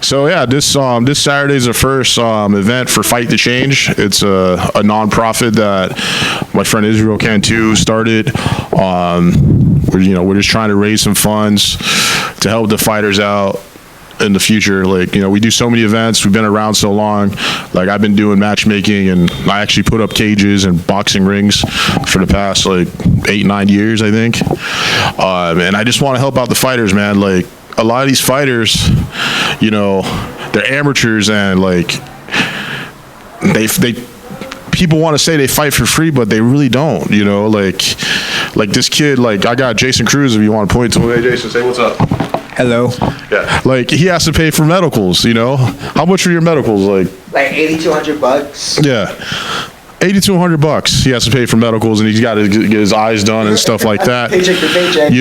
So yeah, this Saturday is the first event for Fight to Change. It's a nonprofit that my friend Israel Cantu started. We're just trying to raise some funds to help the fighters out in the future. Like, we do so many events. We've been around so long. Like, I've been doing matchmaking, and I actually put up cages and boxing rings for the past 8-9 years, I think. And I just want to help out the fighters, man. Like, a lot of these fighters, they're amateurs, and they people want to say they fight for free, but they really don't. Like this kid. Like, I got Jason Cruz. If you want to point to him, hey Jason, say what's up. Hello. Yeah, like, he has to pay for medicals. How much are your medicals? Like $8,200. Yeah. $8,200 he has to pay for medicals, and he's got to get his eyes done and stuff like that. Paycheck to paycheck.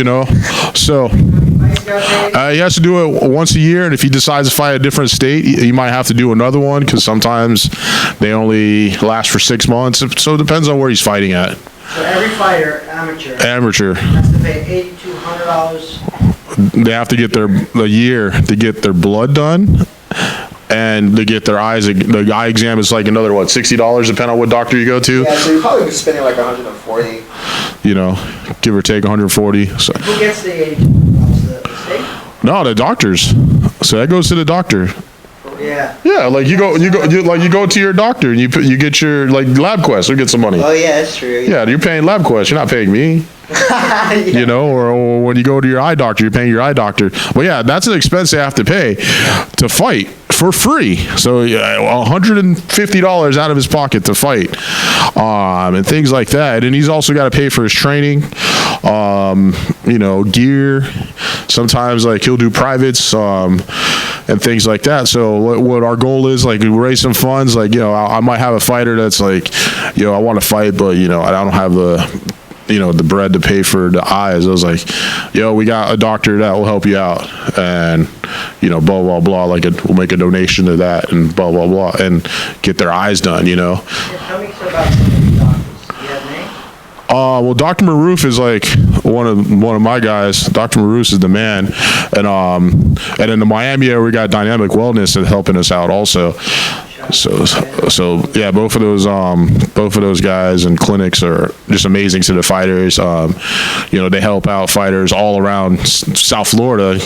So he has to do it once a year, and if he decides to fight a different state, he might have to do another one, because sometimes they only last for 6 months. So it depends on where he's fighting at. So every fighter, amateur, has to pay $8,200. They have to get a year to get their blood done, and to get their eyes. The eye exam is like another $60, depending on what doctor you go to. Yeah, so you're probably spending like $140. Give or take 140. So. Who gets the $8,200? The state? No, the doctors. So that goes to the doctor. Yeah. Yeah, like you go to your doctor, and you get your LabQuest, or get some money. Oh yeah, that's true. Yeah, you're paying LabQuest. You're not paying me. Yeah. Or when you go to your eye doctor, you're paying your eye doctor. Well, yeah, that's an expense they have to pay to fight for free. So $150 out of his pocket to fight, and things like that. And he's also got to pay for his training, gear. Sometimes he'll do privates, and things like that. So what our goal is, we raise some funds. I might have a fighter that's I want to fight, but I don't have the bread to pay for the eyes. I was like, we got a doctor that will help you out, and blah blah blah. We'll make a donation to that, and blah blah blah, and get their eyes done. Yeah, tell me about some of the doctors. Do you have names? Well, Dr. Maroof is one of my guys. Dr. Maroof is the man, and in the Miami area we got Dynamic Wellness that's helping us out also. So yeah, both of those guys and clinics are just amazing to the fighters. They help out fighters all around South Florida.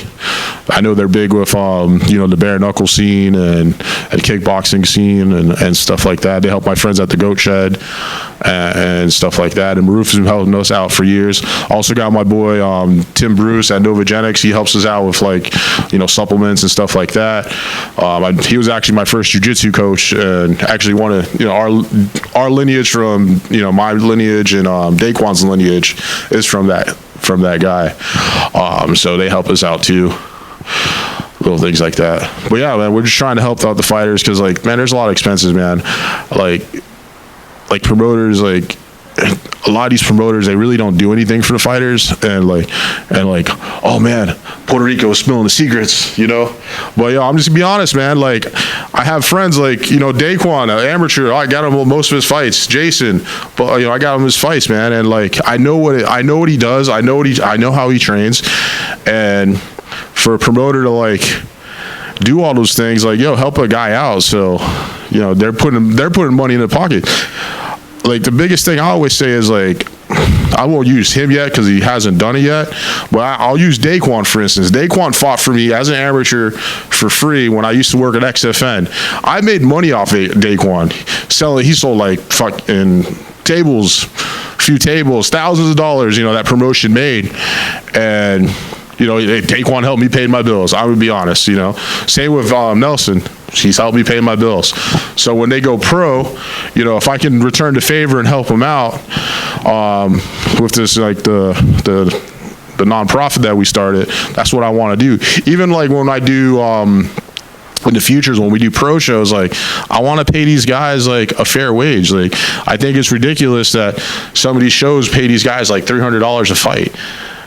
I know they're big with the bare knuckle scene and kickboxing scene and stuff like that. They help my friends at the Goat Shed and stuff like that. And Maroof has been helping us out for years. Also got my boy Tim Bruce at Novogenics. He helps us out with supplements and stuff like that. He was actually my first jiu-jitsu coach, and actually one of our lineage from my lineage and Daquan's lineage is from that guy. So they help us out too. Little things like that. But yeah, man, we're just trying to help out the fighters, because there's a lot of expenses, man. Like promoters, a lot of these promoters, they really don't do anything for the fighters, and oh man, Puerto Rico is spilling the secrets, But I'm just gonna be honest, man. I have friends Daquan, an amateur. I got him most of his fights. Jason, but I got him his fights, man. And I know what he does. I know how he trains, and for a promoter to do all those things, help a guy out. So they're putting money in the pocket. The biggest thing I always say is I won't use him yet because he hasn't done it yet, but I'll use Daquan, for instance. Daquan fought for me as an amateur for free when I used to work at XFN. I made money off Daquan. He sold fucking tables, few tables, thousands of dollars, that promotion made. And Daquan helped me pay my bills. I would be honest, Same with Nelson. He's helped me pay my bills. So when they go pro, if I can return the favor and help them out, with this the nonprofit that we started, that's what I want to do. Even when I do in the futures, when we do pro shows, I want to pay these guys a fair wage. I think it's ridiculous that some of these shows pay these guys $300 a fight.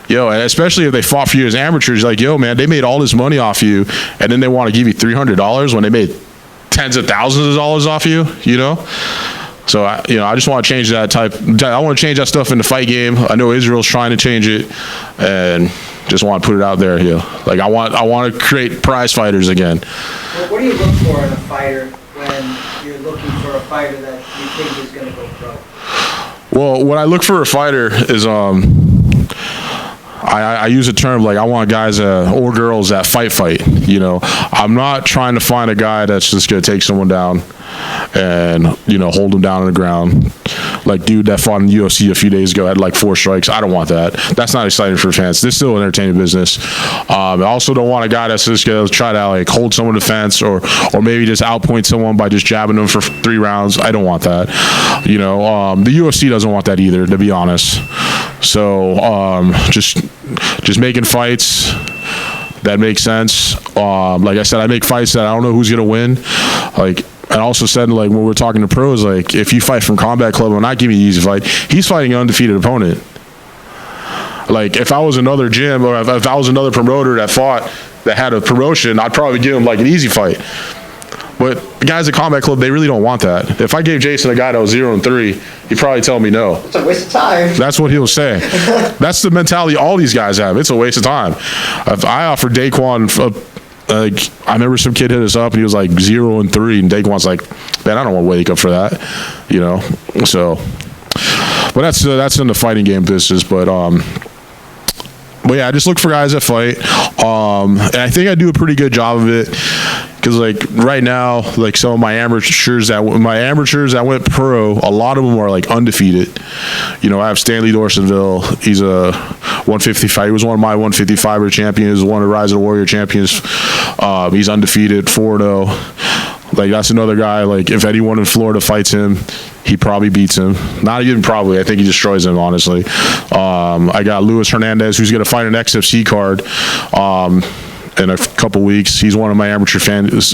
And especially if they fought for you as amateurs, man, they made all this money off you, and then they want to give you $300 when they made tens of thousands of dollars off you, So I just want to change that type. I want to change that stuff in the fight game. I know Israel's trying to change it, and just want to put it out there here. Like I want to create prize fighters again. Well, what do you look for in a fighter when you're looking for a fighter that you think is going to go pro? Well, what I look for a fighter is I use a term like I want guys or girls that fight. You know, I'm not trying to find a guy that's just gonna take someone down and hold them down on the ground. Like dude that fought in the UFC a few days ago had like 4 strikes. I don't want that. That's not exciting for fans. This is still an entertaining business. I also don't want a guy that's just gonna try to like hold someone to the fence or maybe just outpoint someone by just jabbing them for 3 rounds. I don't want that. The UFC doesn't want that either, to be honest. So just making fights that make sense. Like I said, I make fights that I don't know who's gonna win. Like I also said, like when we're talking to pros, like if you fight from Combat Club, I'm not giving you an easy fight. He's fighting an undefeated opponent. Like if I was another gym or if I was another promoter that had a promotion, I'd probably give him like an easy fight. But the guys at Combat Club, they really don't want that. If I gave Jason a guy that was 0-3, he'd probably tell me no. It's a waste of time. That's what he'll say. That's the mentality all these guys have. It's a waste of time. If I offered Daquan, I remember some kid hit us up and he was like 0-3, and Daquan's like, man, I don't want to wake up for that, So, but that's in the fighting game business. But yeah, I just look for guys that fight. And I think I do a pretty good job of it. Because like right now, like some of my amateurs that went pro, a lot of them are like undefeated. I have Stanley Dorsonville. He's a 155. He was one of my 155er champions, one of the Rise of the Warrior champions. He's undefeated, 4-0. Like that's another guy. Like if anyone in Florida fights him, he probably beats him. Not even probably. I think he destroys him. Honestly, I got Luis Hernandez, who's going to fight an XFC card. In a couple weeks. He's one of my amateur champions,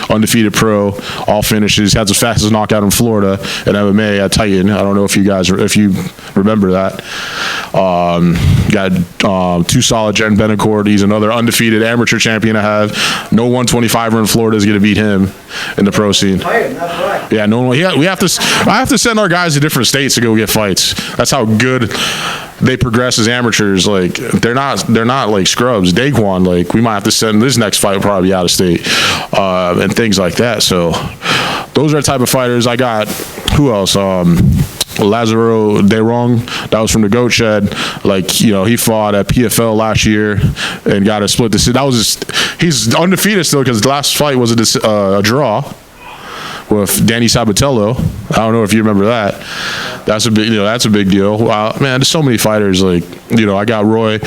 undefeated pro, all finishes. Had the fastest knockout in Florida in MMA at Titan. I don't know if you remember that. Got Too Solid Jen Benacourt. He's another undefeated amateur champion I have. No 125er in Florida is going to beat him in the pro scene. Yeah, no one. I have to send our guys to different states to go get fights. That's how good they progress as amateurs. Like they're not like scrubs. Daquan, like we might have to send this next fight, will probably be out of state, and things like that. So those are the type of fighters I got. Who else? Lazaro Derong, that was from the Goat Shed. Like he fought at PFL last year and got a split decision. He's undefeated still because the last fight was a draw with Danny Sabatello. I don't know if you remember that. That's a big deal. Wow, man, there's so many fighters. Like, I got Roy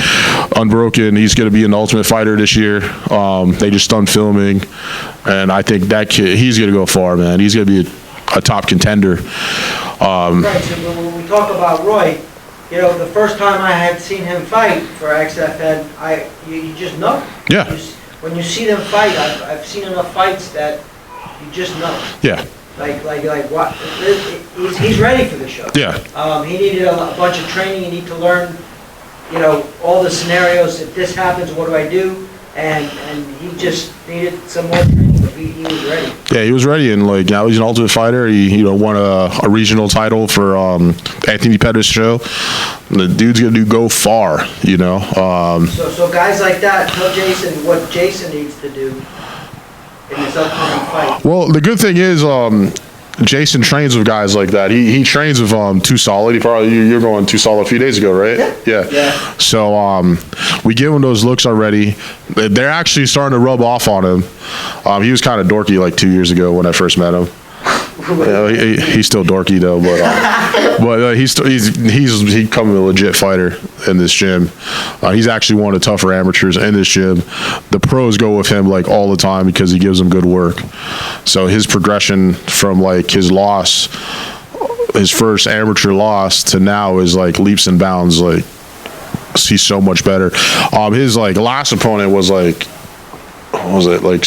Unbroken. He's going to be an Ultimate Fighter this year. They just done filming, and I think that kid, he's going to go far, man. He's going to be a top contender. Right. So when we talk about Roy, the first time I had seen him fight for XFN, you just know. Yeah. When you see them fight, I've seen enough fights that you just know. Yeah. Like what? He's ready for the show. Yeah. He needed a bunch of training. He needed to learn, all the scenarios. If this happens, what do I do? And he just needed some more training, but he was ready. Yeah, he was ready, and like now he's an Ultimate Fighter. He won a regional title for Anthony Pettis' show. The dude's gonna go far, So guys like that, tell Jason what Jason needs to do in this upcoming fight. Well, the good thing is, Jason trains with guys like that. He trains with Too Solid. You're going Too Solid a few days ago, right? Yeah. So we give him those looks already. They're actually starting to rub off on him. He was kind of dorky like 2 years ago when I first met him. He's still dorky though, but he's becoming a legit fighter in this gym. He's actually one of the tougher amateurs in this gym. The pros go with him like all the time because he gives them good work. So his progression from like his first amateur loss to now is like leaps and bounds. Like he's so much better. His like last opponent was like, what was it, like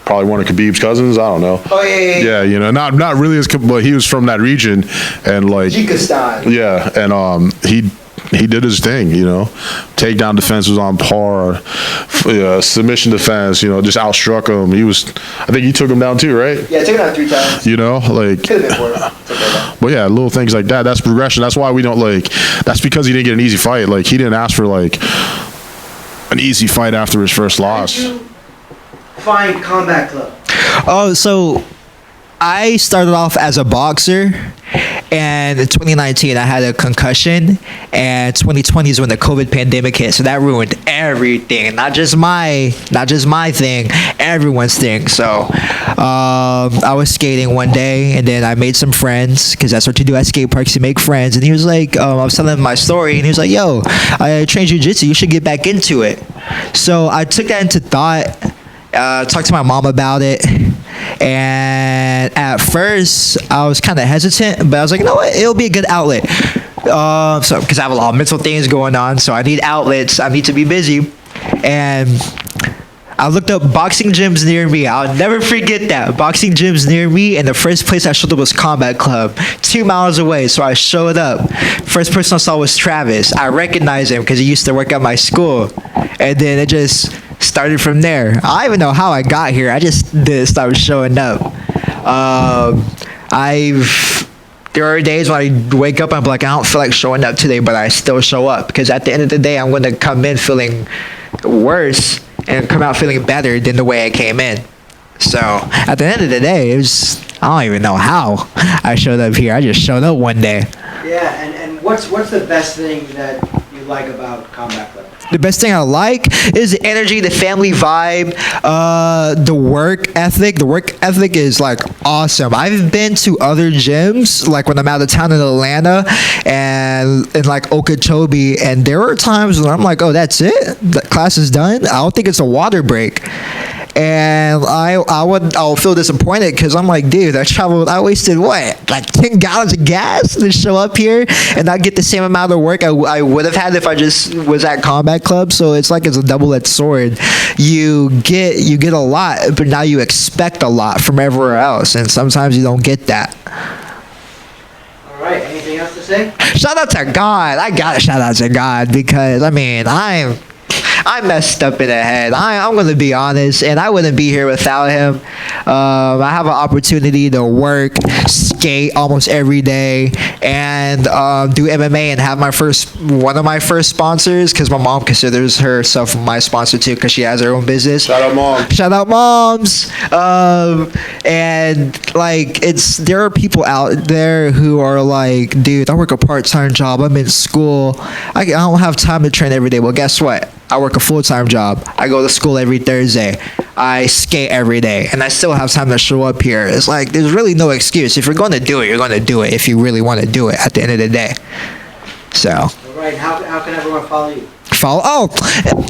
probably one of Khabib's cousins. I don't know. Oh yeah. Yeah, not really but he was from that region, and like Tajikistan. Yeah, and he did his thing, you know. Takedown defense was on par. Submission defense, you know, just outstruck him. I think he took him down too, right? Yeah, I took him down 3 times. You know, like. Could have been 4. It's okay. But yeah, little things like that. That's progression. That's why we don't that's because he didn't get an easy fight. Like, he didn't ask for like an easy fight after his first loss. How did you find Combat Club? Oh, so I started off as a boxer, and in 2019 I had a concussion, and 2020 is when the COVID pandemic hit, so that ruined everything. Not just my thing, everyone's thing. So I was skating one day, and then I made some friends, because that's what you do at skate parks, you make friends. And he was like, I was telling him my story, and he was like, yo, I trained jiu-jitsu, you should get back into it. So I took that into thought. Talked to my mom about it, and at first I was kind of hesitant, but I was like, you know what, it'll be a good outlet. So because I have a lot of mental things going on, so I need outlets, I need to be busy. And I looked up boxing gyms near me. I'll never forget that. Boxing gyms near me, and the first place I showed up was Combat Club, 2 miles away. So I showed up. First person I saw was Travis. I recognized him because he used to work at my school. And then it just started from there. I don't even know how I got here. I just did start showing up. There are days when I wake up and I'm like, I don't feel like showing up today, but I still show up, because at the end of the day, I'm going to come in feeling worse and come out feeling better than the way I came in. So at the end of the day, I don't even know how I showed up here. I just showed up one day. Yeah, and what's the best thing that you like about Combat Club? The best thing I like is the energy, the family vibe, the work ethic. The work ethic is like awesome. I've been to other gyms, like when I'm out of town in Atlanta and in like Okeechobee, and there are times when I'm like, oh, that's it? The class is done? I don't think it's a water break. And I'll feel disappointed, because I'm like, dude, I wasted what, like 10 gallons of gas to show up here and not get the same amount of work I would have had if I just was at Combat Club. So it's like it's a double-edged sword. You get a lot, but now you expect a lot from everywhere else, and sometimes you don't get that. All right, anything else to say? Shout out to God. I gotta shout out to God, because I mean, I messed up in the head. I'm going to be honest, and I wouldn't be here without him. I have an opportunity to work, skate almost every day, and do MMA, and have one of my first sponsors, because my mom considers herself my sponsor too, because she has her own business. Shout out, Mom. Shout out, moms. And like, there are people out there who are like, dude, I work a part-time job, I'm in school, I don't have time to train every day. Well, guess what? I work a full-time job. I go to school every Thursday. I skate every day, and I still have time to show up here. It's like, there's really no excuse. If you're going to do it, you're going to do it, if you really want to do it at the end of the day. So. All right, how can everyone follow you?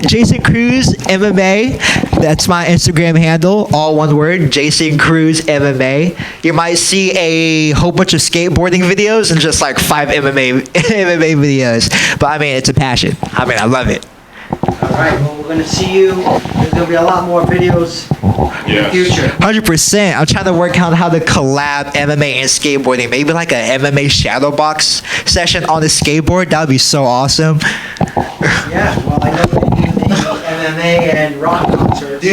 Jason Cruz MMA. That's my Instagram handle, all one word, Jason Cruz MMA. You might see a whole bunch of skateboarding videos and just like 5 MMA videos. But I mean, it's a passion. I mean, I love it. All right, well, we're going to see you. There's going to be a lot more videos in the future. 100%. I'm trying to work out how to collab MMA and skateboarding. Maybe like a MMA shadow box session on the skateboard. That would be so awesome. Yeah, well, I know that you do the MMA and rock concerts.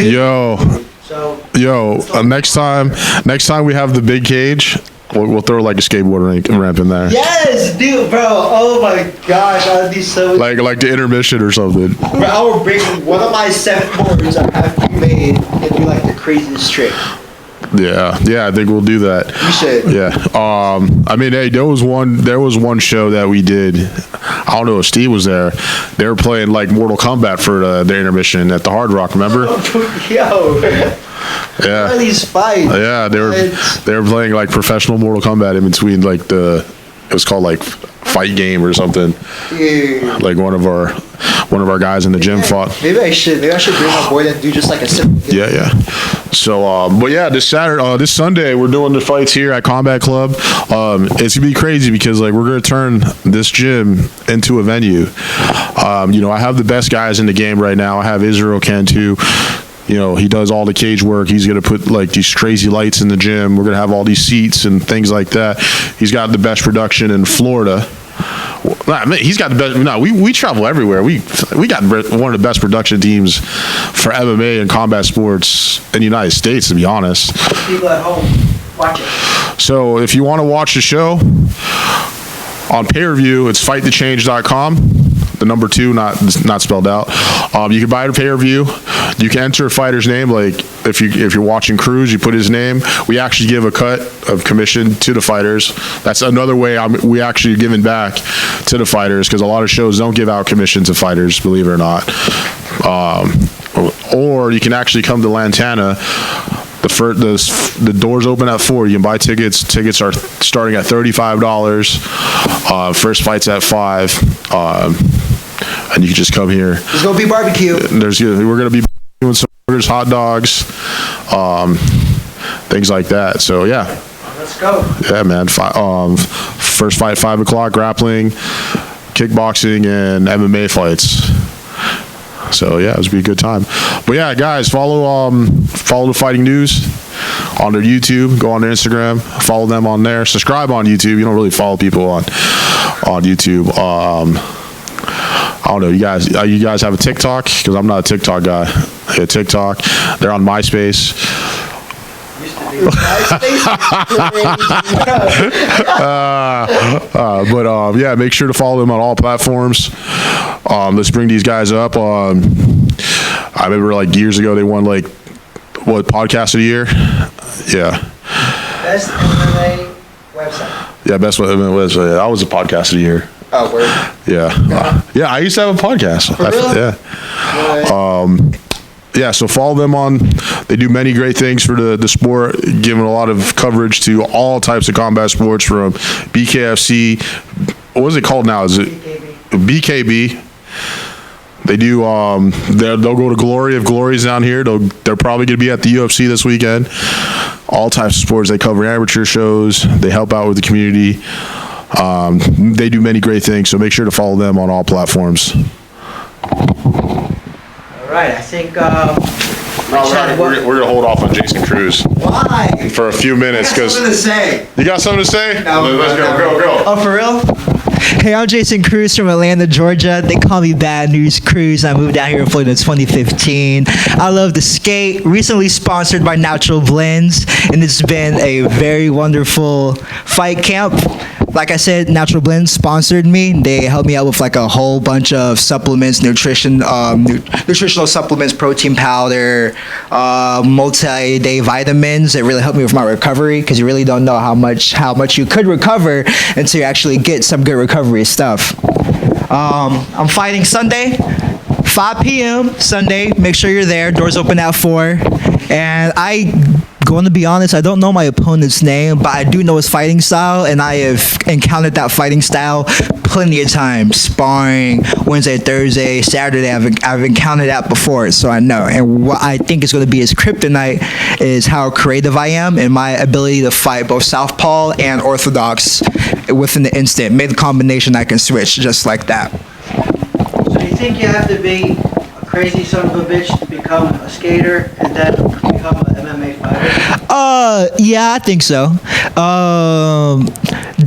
Next time we have the big cage, we'll throw like a skateboard ramp in there. Yes, dude, bro. Oh my gosh, that would be so. Like the intermission or something. Bro, I will bring one of my 7 boards I have made and do like the craziest trick. Yeah, I think we'll do that. We should. Yeah. I mean, hey, there was one show that we did. I don't know if Steve was there. They were playing like Mortal Kombat for the intermission at the Hard Rock. Remember? Yo. Yeah. What are these fights? Yeah, they were playing like professional Mortal Kombat in between like it was called like Fight Game or something. Yeah. Like one of our guys in the gym fought. Maybe I should bring my board and do just like a simple game. Yeah. So, but yeah, this Sunday we're doing the fights here at Combat Club. It's gonna be crazy because like we're gonna turn this gym into a venue. I have the best guys in the game right now. I have Israel Cantu. He does all the cage work. He's going to put like these crazy lights in the gym. We're going to have all these seats and things like that. He's got the best production in Florida. Nah, man, he's got the best. No, we travel everywhere. We got one of the best production teams for MMA and combat sports in the United States, to be honest. People at home watch it. So if you want to watch the show on pay-per-view, it's fightthechange.com. The number 2, not spelled out. You can buy it a pay-per-view. You can enter a fighter's name. Like if you're watching Cruz, you put his name. We actually give a cut of commission to the fighters. That's another way we actually giving back to the fighters, because a lot of shows don't give out commission to fighters, believe it or not. Or you can actually come to Lantana. The doors open at 4. You can buy tickets. Tickets are starting at $35. First fight's at 5. And you can just come here. There's gonna be barbecue. We're gonna be doing some burgers, hot dogs, things like that. So yeah. Let's go. Yeah, man. First fight 5 o'clock. Grappling, kickboxing, and MMA fights. So yeah, it was be a good time. But yeah, guys, follow the Fighting News on their YouTube. Go on their Instagram. Follow them on there. Subscribe on YouTube. You don't really follow people on YouTube. I don't know. You guys have a TikTok? Because I'm not a TikTok guy. Yeah, TikTok. They're on MySpace. Used to be. But yeah, make sure to follow them on all platforms. Let's bring these guys up. I remember like years ago they won like podcast of the year. Yeah. Best MMA website. Yeah, best MMA website. I was a podcast of the year. Oh, word. Yeah. Yeah, I used to have a podcast. Really? Yeah. Yeah, so follow them they do many great things for the sport, giving a lot of coverage to all types of combat sports, from BKFC, what is it called now? Is it BKB? They do, they'll go to Glory of Glories down here. They're probably going to be at the UFC this weekend. All types of sports. They cover amateur shows. They help out with the community. They do many great things, so make sure to follow them on all platforms. All right, I think. We're gonna hold off on Jason Cruz. Why? For a few minutes, because Something to say. you got something to say. No, Let's go. Oh, for real? Hey, I'm Jason Cruz from Atlanta, Georgia. They call me Bad News Cruz. I moved down here in Florida in 2015. I love to skate. Recently sponsored by Natural Blends, and it's been a very wonderful fight camp. Like I said, Natural Blends sponsored me. They helped me out with like a whole bunch of supplements, nutritional supplements, protein powder, multi-day vitamins. It really helped me with my recovery, because you really don't know how much you could recover until you actually get some good recovery stuff. I'm fighting Sunday, 5 p.m. Sunday. Make sure you're there. Doors open at 4. And going to be honest, I don't know my opponent's name, but I do know his fighting style, and I have encountered that fighting style plenty of times. Sparring, Wednesday, Thursday, Saturday, I've encountered that before, so I know. And what I think is going to be his kryptonite is how creative I am and my ability to fight both southpaw and orthodox within the instant. Mid combination, I can switch just like that. So you think you have to be a crazy son of a bitch to become a skater and then become an MMA fighter? Yeah, I think so.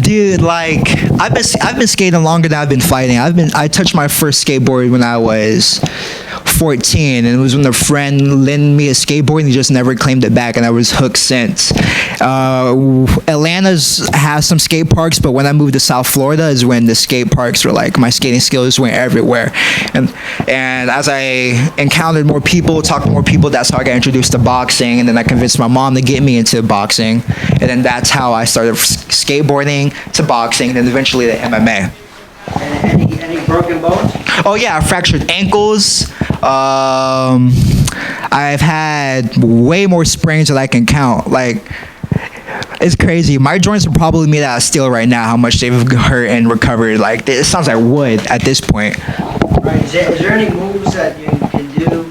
Dude, like I've been skating longer than I've been fighting. I touched my first skateboard when I was 14, and it was when a friend lent me a skateboard and he just never claimed it back, and I was hooked since. Atlanta's has some skate parks, but when I moved to South Florida is when the skate parks were like, my skating skills went everywhere. And as I encountered more people, talked to more people, that's how I got introduced to boxing, and then I convinced my mom to get me into boxing, and then that's how I started skateboarding to boxing, and then eventually to MMA. And any broken bones? Oh yeah, I fractured ankles. I've had way more sprains than I can count. Like, it's crazy. My joints are probably made out of steel right now, how much they've hurt and recovered. Like, it sounds like wood at this point. Right. Is there any moves that you can do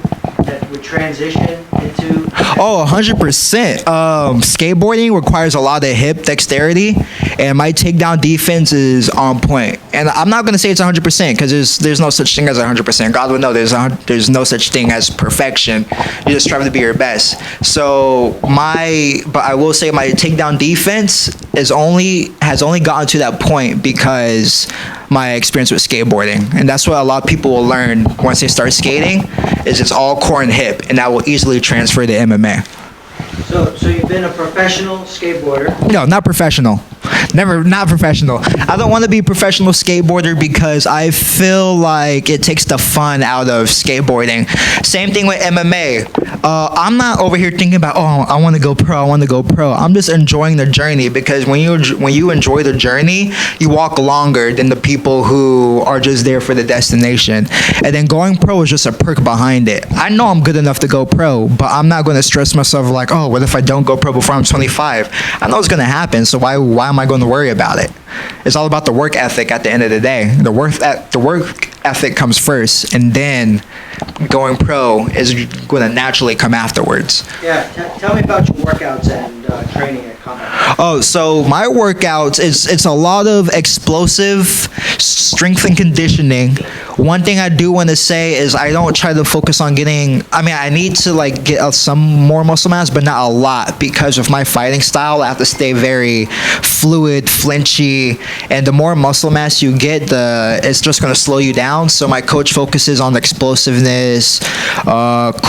that would transition into? Oh, 100%. Skateboarding requires a lot of hip dexterity, and my takedown defense is on point. And I'm not gonna say it's 100% because there's no such thing as 100%. God would know there's no such thing as perfection. You just strive to be your best. So but I will say my takedown defense has only gotten to that point because my experience with skateboarding, and that's what a lot of people will learn once they start skating. Is it's all core and hip, and that will easily transfer to MMA. So you've been a professional skateboarder? No, not professional. Never, not professional. I don't want to be a professional skateboarder because I feel like it takes the fun out of skateboarding. Same thing with MMA. I'm not over here thinking about, oh, I want to go pro, I want to go pro. I'm just enjoying the journey, because when you enjoy the journey, you walk longer than the people who are just there for the destination. And then going pro is just a perk behind it. I know I'm good enough to go pro, but I'm not going to stress myself like, oh, what if I don't go pro before I'm 25? I know it's going to happen, so why am I going to worry about it? It's all about the work ethic at the end of the day. The work ethic comes first, and then going pro is going to naturally come afterwards. Yeah, tell me about your workouts and training at Combat. Oh, so my workouts, it's a lot of explosive strength and conditioning. One thing I do want to say is I don't try to focus on I need to like get some more muscle mass, but not a lot, because of my fighting style, I have to stay very fluid, flinchy, and the more muscle mass you get, it's just going to slow you down. So my coach focuses on explosiveness,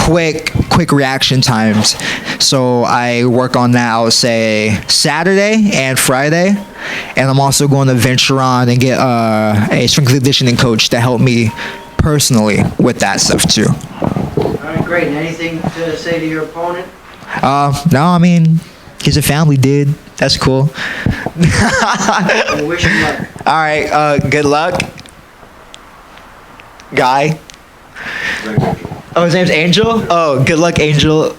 quick reaction times. So I work on that, I would say, Saturday and Friday. And I'm also going to venture on and get a strength and conditioning coach to help me personally with that stuff too. All right, great. And anything to say to your opponent? No, I mean, he's a family dude. That's cool. I wish him luck. All right, good luck. Guy. Oh, his name's Angel? Oh, good luck, Angel.